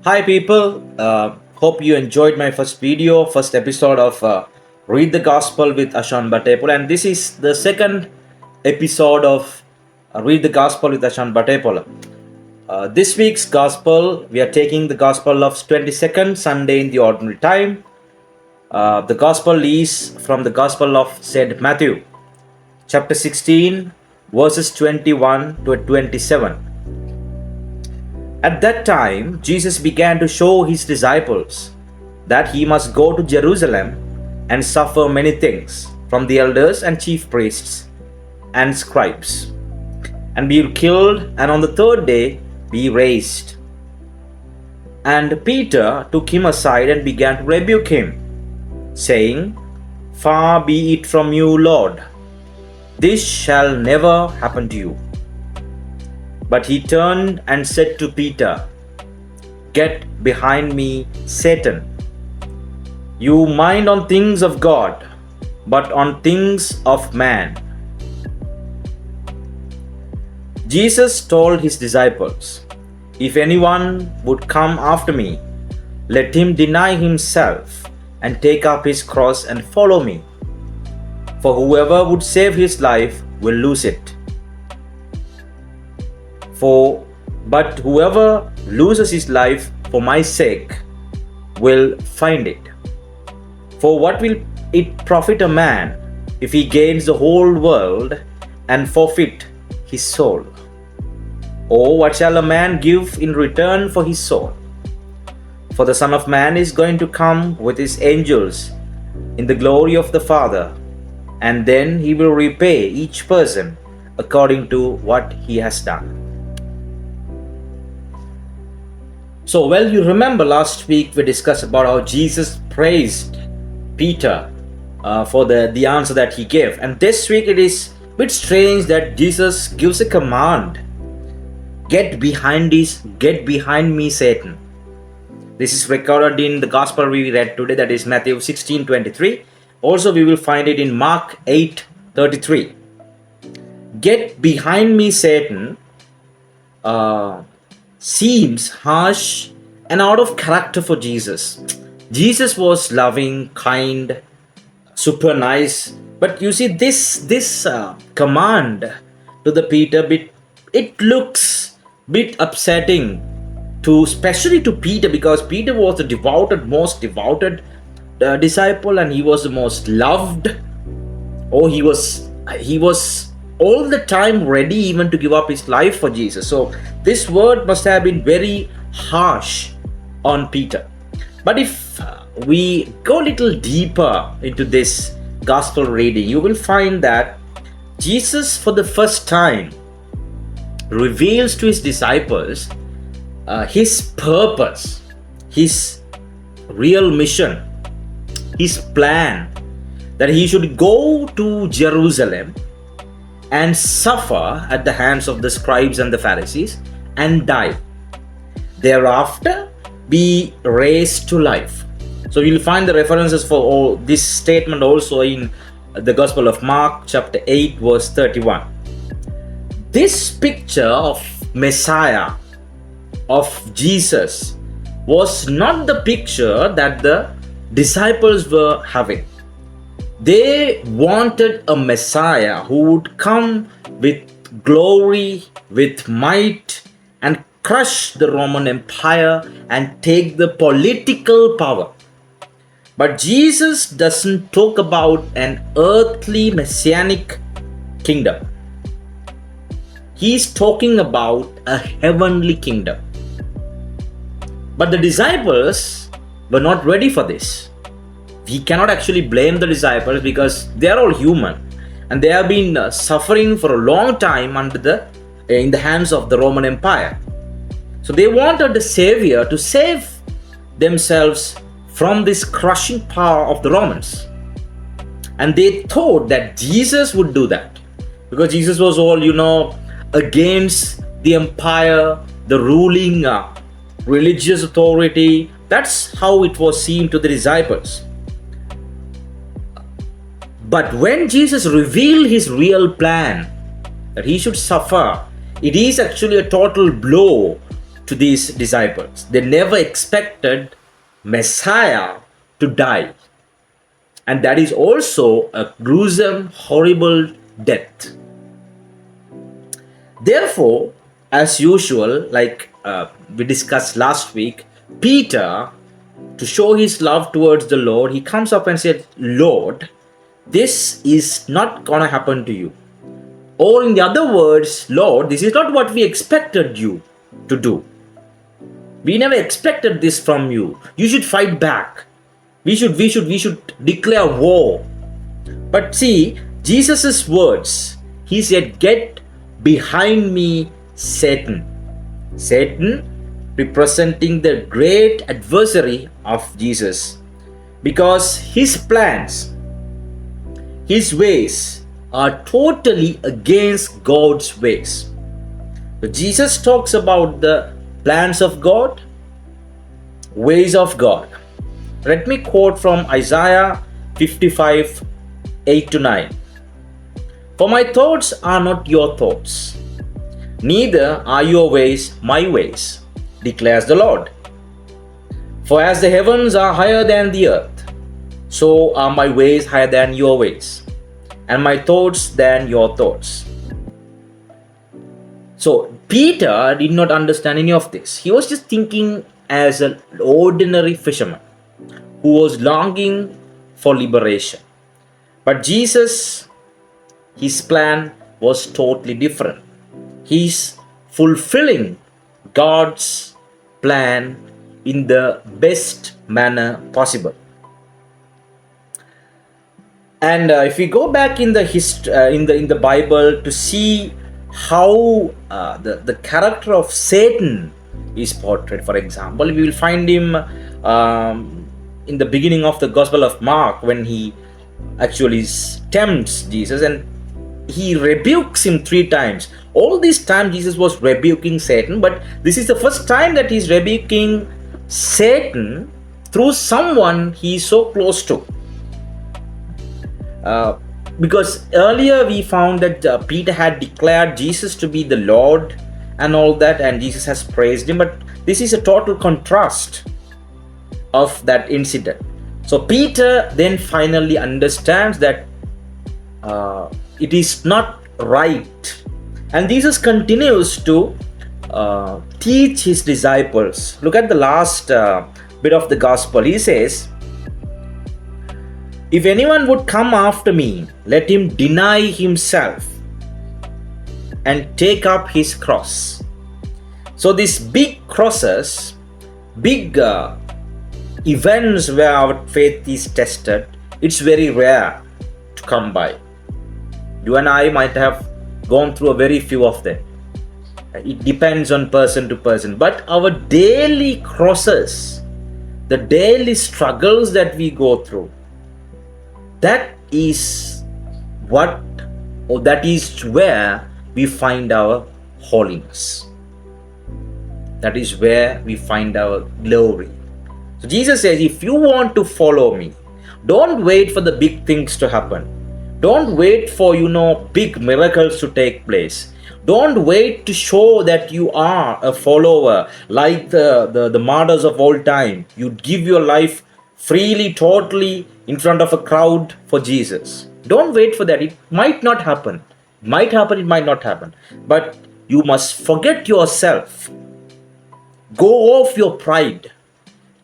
Hi, people. Hope you enjoyed my first episode of Read the Gospel with Ashan Batepola. And this is the second episode of Read the Gospel with Ashan Batepola. This week's Gospel, we are taking the Gospel of 22nd Sunday in the Ordinary Time. The Gospel is from the Gospel of St. Matthew, chapter 16, verses 21 to 27. At that time, Jesus began to show his disciples that he must go to Jerusalem and suffer many things from the elders and chief priests and scribes, and be killed, and on the third day be raised. And Peter took him aside and began to rebuke him, saying, "Far be it from you, Lord, this shall never happen to you." But he turned and said to Peter, "Get behind me, Satan. You mind on things of God, but on things of man." Jesus told his disciples, "If anyone would come after me, let him deny himself and take up his cross and follow me. For whoever would save his life will lose it. But whoever loses his life for my sake will find it. For what will it profit a man if he gains the whole world and forfeit his soul? Or what shall a man give in return for his soul? For the Son of Man is going to come with his angels in the glory of the Father, and then he will repay each person according to what he has done." So, you remember last week we discussed about how Jesus praised Peter for the answer that he gave. And this week it is a bit strange that Jesus gives a command. Get behind me, Satan. This is recorded in the Gospel we read today, that is Matthew 16:23. Also, we will find it in Mark 8:33. Get behind me, Satan. Seems harsh and out of character for Jesus. Jesus was loving, kind, super nice, but you see this command to the Peter, it looks bit upsetting especially to Peter, because Peter was the most devoted disciple, and he was the most loved. He was all the time ready even to give up his life for Jesus. So this word must have been very harsh on Peter. But if we go a little deeper into this gospel reading, you will find that Jesus for the first time reveals to his disciples his purpose, his real mission, his plan, that he should go to Jerusalem and suffer at the hands of the scribes and the Pharisees and die. Thereafter, be raised to life. So you'll find the references for all this statement also in the Gospel of Mark, chapter 8, verse 31. This picture of Messiah, of Jesus, was not the picture that the disciples were having. They wanted a Messiah who would come with glory, with might, and crush the Roman Empire and take the political power. But Jesus doesn't talk about an earthly messianic kingdom. He's talking about a heavenly kingdom. But the disciples were not ready for this. We cannot actually blame the disciples, because they are all human and they have been suffering for a long time in the hands of the Roman Empire. So they wanted a savior to save themselves from this crushing power of the Romans. And they thought that Jesus would do that, because Jesus was all, against the empire, the ruling religious authority. That's how it was seen to the disciples. But when Jesus revealed his real plan, that he should suffer, it is actually a total blow to these disciples. They never expected Messiah to die. And that is also a gruesome, horrible death. Therefore, as usual, like we discussed last week, Peter, to show his love towards the Lord, he comes up and said, Lord, this is not going to happen to you. Or in the other words, Lord, this is not what we expected you to do. We never expected this from you. You should fight back. We should declare war. But see, Jesus' words, he said, get behind me, Satan. Satan representing the great adversary of Jesus, because his plans, his ways are totally against God's ways. So Jesus talks about the plans of God, ways of God. Let me quote from Isaiah 55, 8 to 9. For my thoughts are not your thoughts, neither are your ways my ways, declares the Lord. For as the heavens are higher than the earth, so are my ways higher than your ways, and my thoughts than your thoughts. So Peter did not understand any of this. He was just thinking as an ordinary fisherman who was longing for liberation. But Jesus, his plan was totally different. He's fulfilling God's plan in the best manner possible. And if we go back in the in the Bible to see how the character of Satan is portrayed, for example, we will find him in the beginning of the Gospel of Mark, when he actually tempts Jesus and he rebukes him 3 times. All this time Jesus was rebuking Satan, but this is the first time that he's rebuking Satan through someone he is so close to. Because earlier we found that Peter had declared Jesus to be the Lord and all that, and Jesus has praised him, but this is a total contrast of that incident. So Peter then finally understands that it is not right, and Jesus continues to teach his disciples. Look at the last bit of the gospel. He says, if anyone would come after me, let him deny himself and take up his cross. So these big crosses, big events where our faith is tested, it's very rare to come by. You and I might have gone through a very few of them. It depends on person to person. But our daily crosses, the daily struggles that we go through, that is what, or that is where we find our holiness. That is where we find our glory. So Jesus says, if you want to follow me, don't wait for the big things to happen. Don't wait for, big miracles to take place. Don't wait to show that you are a follower like the martyrs of old time. You give your life freely, totally in front of a crowd for Jesus. Don't wait for that. It might not happen. It might happen, it might not happen. But you must forget yourself. Go off your pride.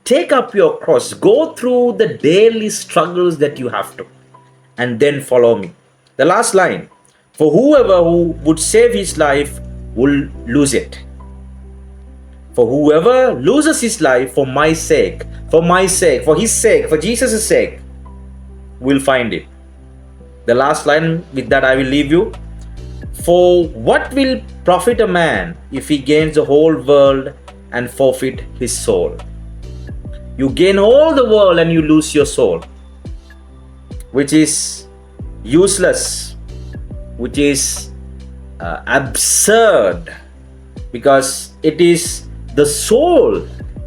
Take up your cross. Go through the daily struggles that you have to. And then follow me. The last line. For whoever who would save his life will lose it. For whoever loses his life for my sake, for his sake, for Jesus' sake, will find it. The last line, with that I will leave you. For what will profit a man if he gains the whole world and forfeit his soul? You gain all the world and you lose your soul, which is useless, which is absurd, because it is the soul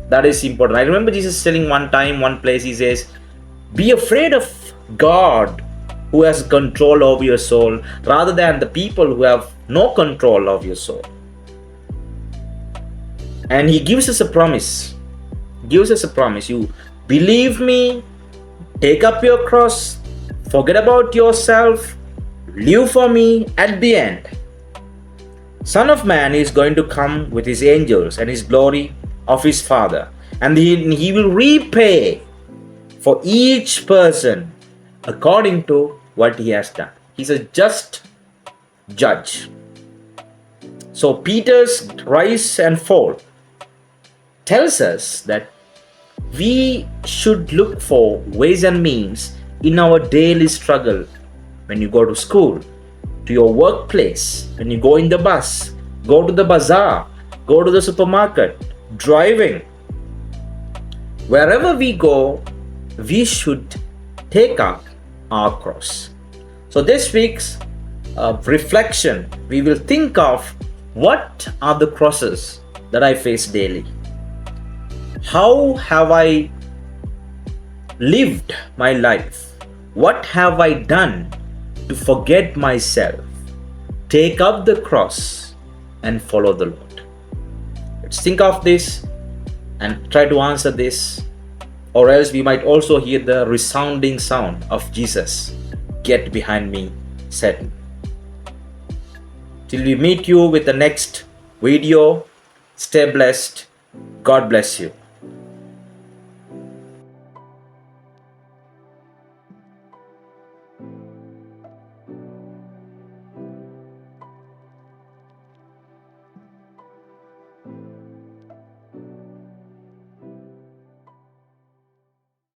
that is important. I remember Jesus telling one place, he says, be afraid of God who has control over your soul rather than the people who have no control of your soul. And he gives us a promise. Gives us a promise. You believe me, take up your cross, forget about yourself, live for me. At the end, Son of Man is going to come with his angels and his glory of his Father, and he will repay for each person according to what he has done. He's a just judge. So Peter's rise and fall tells us that we should look for ways and means in our daily struggle. When you go to school, to your workplace, when you go in the bus, go to the bazaar, go to the supermarket, driving, wherever we go, we should take up our cross. So this week's reflection, we will think of what are the crosses that I face daily. How have I lived my life? What have I done to forget myself, take up the cross, and follow the Lord? Let's think of this and try to answer this, or else we might also hear the resounding sound of Jesus, "Get behind me, Satan." Till we meet you with the next video, stay blessed. God bless you.